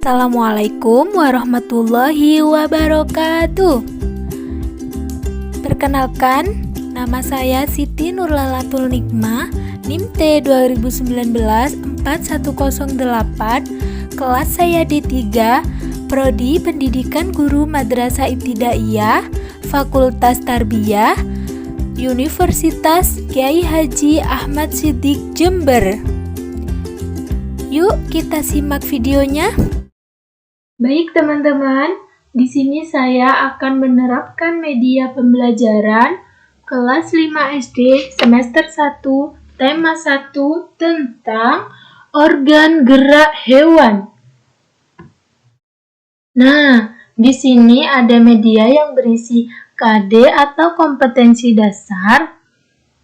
Assalamualaikum warahmatullahi wabarakatuh. Perkenalkan, nama saya Siti Nurlalatul Nikmah, NIM T 2019-4108, kelas saya D3, Prodi Pendidikan Guru Madrasah Ibtidaiyah, Fakultas Tarbiyah, Universitas Kyai Haji Ahmad Siddiq Jember. Yuk kita simak videonya. Baik teman-teman, di sini saya akan menerapkan media pembelajaran kelas 5 SD semester 1, tema 1 tentang organ gerak hewan. Nah, di sini ada media yang berisi KD atau kompetensi dasar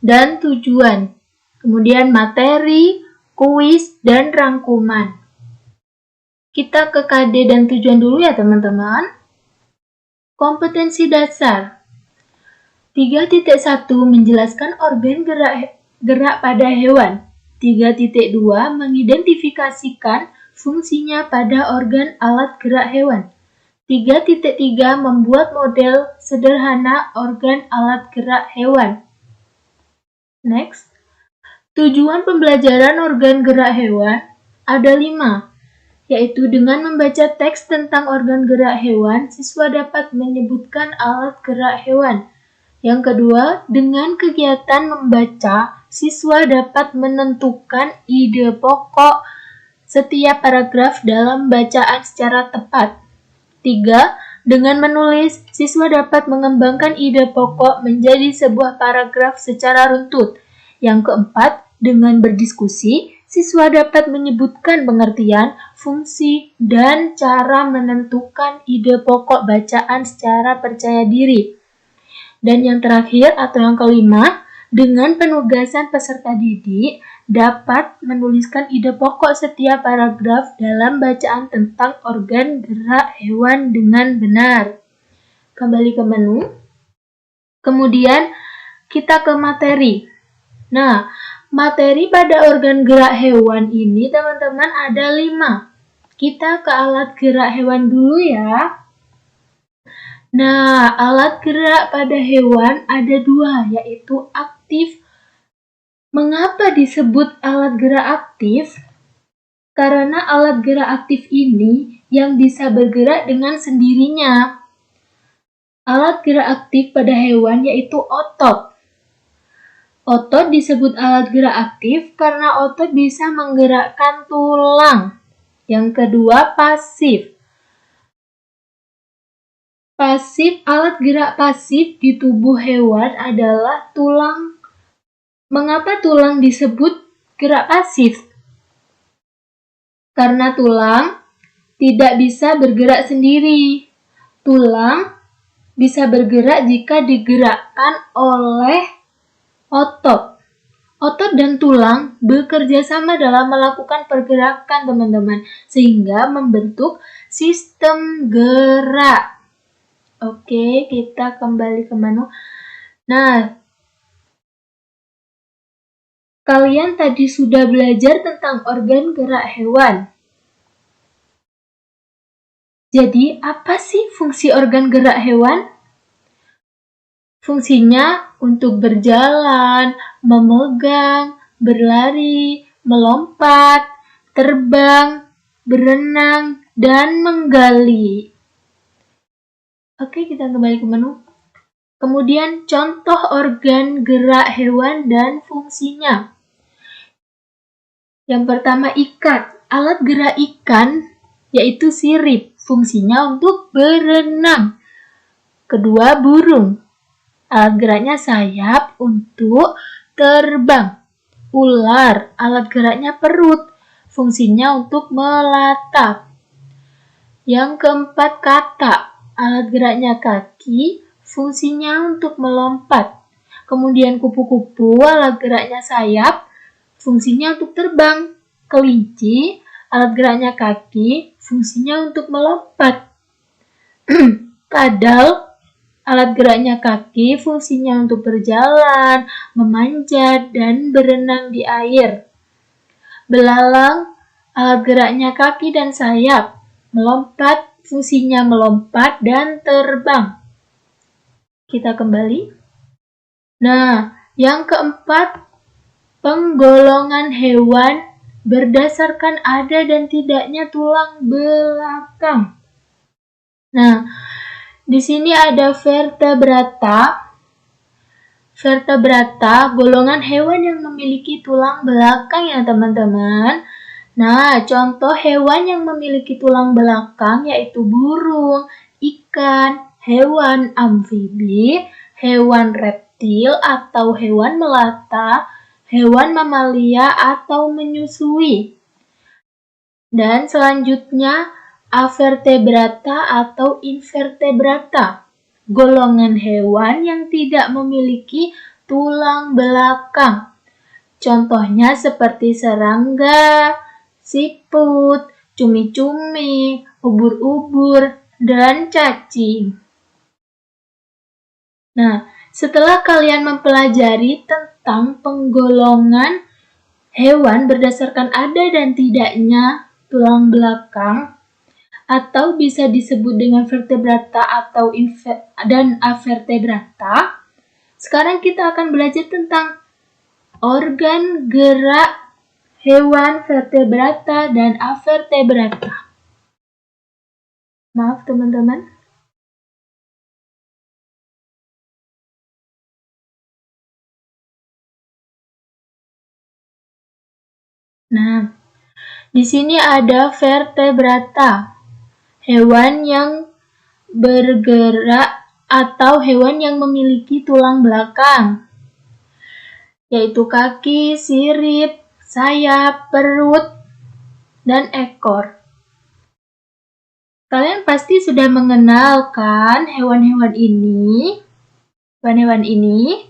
dan tujuan. Kemudian materi, kuis, dan rangkuman. Kita ke KD dan tujuan dulu ya teman-teman. Kompetensi dasar 3.1 menjelaskan organ gerak pada hewan. 3.2 mengidentifikasikan fungsinya pada organ alat gerak hewan. 3.3 membuat model sederhana organ alat gerak hewan. Next. Tujuan pembelajaran organ gerak hewan ada 5, yaitu dengan membaca teks tentang organ gerak hewan, siswa dapat menyebutkan alat gerak hewan. Yang kedua, dengan kegiatan membaca, siswa dapat menentukan ide pokok setiap paragraf dalam bacaan secara tepat. 3. Dengan menulis, siswa dapat mengembangkan ide pokok menjadi sebuah paragraf secara runtut. Yang keempat, dengan berdiskusi, siswa dapat menyebutkan pengertian, fungsi, dan cara menentukan ide pokok bacaan secara percaya diri. Dan yang terakhir atau yang kelima, dengan penugasan peserta didik dapat menuliskan ide pokok setiap paragraf dalam bacaan tentang organ gerak hewan dengan benar. Kembali ke menu. Kemudian kita ke materi. Nah, materi pada organ gerak hewan ini teman-teman ada 5. Kita ke alat gerak hewan dulu ya. Nah, alat gerak pada hewan ada 2, yaitu aktif. Mengapa disebut alat gerak aktif? Karena alat gerak aktif ini yang bisa bergerak dengan sendirinya. Alat gerak aktif pada hewan yaitu otot. Otot disebut alat gerak aktif karena otot bisa menggerakkan tulang. Yang kedua, pasif. Alat gerak pasif di tubuh hewan adalah tulang. Mengapa tulang disebut gerak pasif? Karena tulang tidak bisa bergerak sendiri. Tulang bisa bergerak jika digerakkan oleh otot. Otot dan tulang bekerja sama dalam melakukan pergerakan teman-teman, sehingga membentuk sistem gerak. Oke, kita kembali ke menu. Nah, kalian tadi sudah belajar tentang organ gerak hewan. Jadi, apa sih fungsi organ gerak hewan? Fungsinya untuk berjalan, memegang, berlari, melompat, terbang, berenang, dan menggali. Oke, kita kembali ke menu. Kemudian contoh organ gerak hewan dan fungsinya. Yang pertama, ikat. Alat gerak ikan yaitu sirip. Fungsinya untuk berenang. Kedua, burung. Alat geraknya sayap untuk terbang. Ular, alat geraknya perut. Fungsinya untuk melatap. Yang keempat, katak. Alat geraknya kaki. Fungsinya untuk melompat. Kemudian kupu-kupu, alat geraknya sayap. Fungsinya untuk terbang. Kelinci, alat geraknya kaki. Fungsinya untuk melompat. Kadal, alat geraknya kaki, fungsinya untuk berjalan, memanjat, dan berenang di air. Belalang, alat geraknya kaki dan sayap. melompat, fungsinya melompat dan terbang. Kita kembali. Nah, yang keempat, penggolongan hewan berdasarkan ada dan tidaknya tulang belakang. Nah, di sini ada vertebrata. Vertebrata, golongan hewan yang memiliki tulang belakang ya teman-teman. Nah, contoh hewan yang memiliki tulang belakang yaitu burung, ikan, hewan amfibi, hewan reptil atau hewan melata, hewan mamalia atau menyusui. Dan selanjutnya avertebrata atau invertebrata, golongan hewan yang tidak memiliki tulang belakang. Contohnya seperti serangga, siput, cumi-cumi, ubur-ubur, dan cacing. Nah, setelah kalian mempelajari tentang penggolongan hewan berdasarkan ada dan tidaknya tulang belakang, atau bisa disebut dengan vertebrata atau dan avertebrata, sekarang kita akan belajar tentang organ gerak hewan vertebrata dan avertebrata. Maaf teman-teman. Nah, di sini ada vertebrata, hewan yang bergerak atau hewan yang memiliki tulang belakang, yaitu kaki, sirip, sayap, perut, dan ekor. Kalian pasti sudah mengenal kan hewan-hewan ini?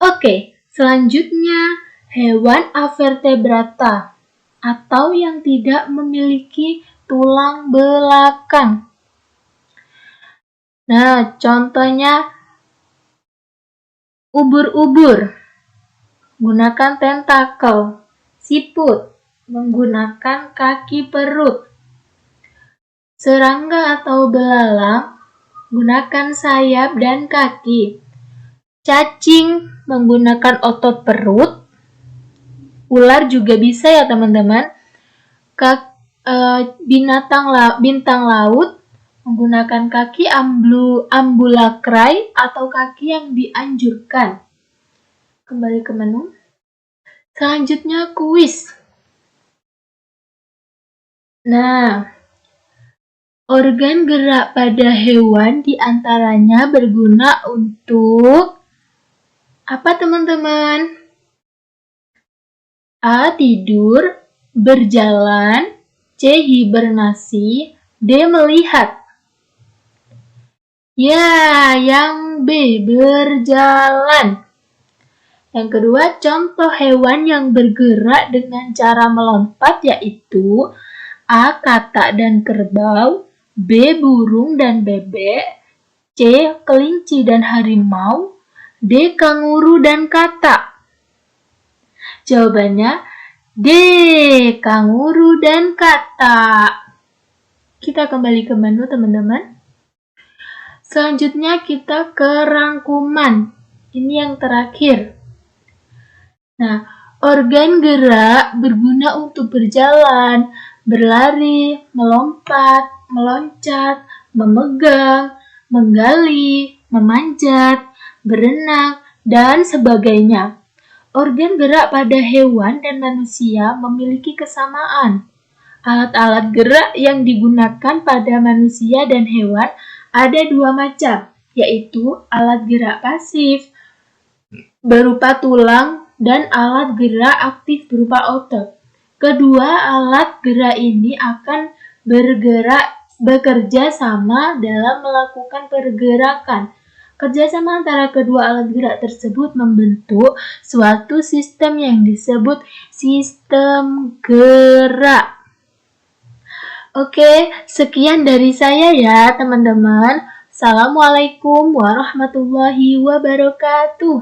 Oke, selanjutnya hewan avertebrata atau yang tidak memiliki tulang belakang. Nah, contohnya ubur-ubur menggunakan tentakel, siput menggunakan kaki perut, serangga atau belalang menggunakan sayap dan kaki, cacing menggunakan otot perut, ular juga bisa ya teman-teman, bintang laut menggunakan kaki ambulakrai atau kaki yang dianjurkan. Kembali ke menu. Selanjutnya kuis. Nah, organ gerak pada hewan diantaranya berguna untuk apa teman-teman? A. Tidur, berjalan, C. Hibernasi, D. Melihat. Ya, yang B. Berjalan. Yang kedua, contoh hewan yang bergerak dengan cara melompat yaitu A. Katak dan kerbau, B. Burung dan bebek, C. Kelinci dan harimau, D. Kanguru dan katak. Jawabannya D. Kanguru dan katak. Kita kembali ke menu teman-teman. Selanjutnya kita ke rangkuman. Ini yang terakhir. Nah, organ gerak berguna untuk berjalan, berlari, melompat, meloncat, memegang, menggali, memanjat, berenang, dan sebagainya. Organ gerak pada hewan dan manusia memiliki kesamaan. Alat-alat gerak yang digunakan pada manusia dan hewan ada dua macam, yaitu alat gerak pasif berupa tulang dan alat gerak aktif berupa otot. Kedua alat gerak ini akan bekerja sama dalam melakukan pergerakan. Kerjasama antara kedua alat gerak tersebut membentuk suatu sistem yang disebut sistem gerak. Oke, sekian dari saya ya teman-teman. Assalamualaikum warahmatullahi wabarakatuh.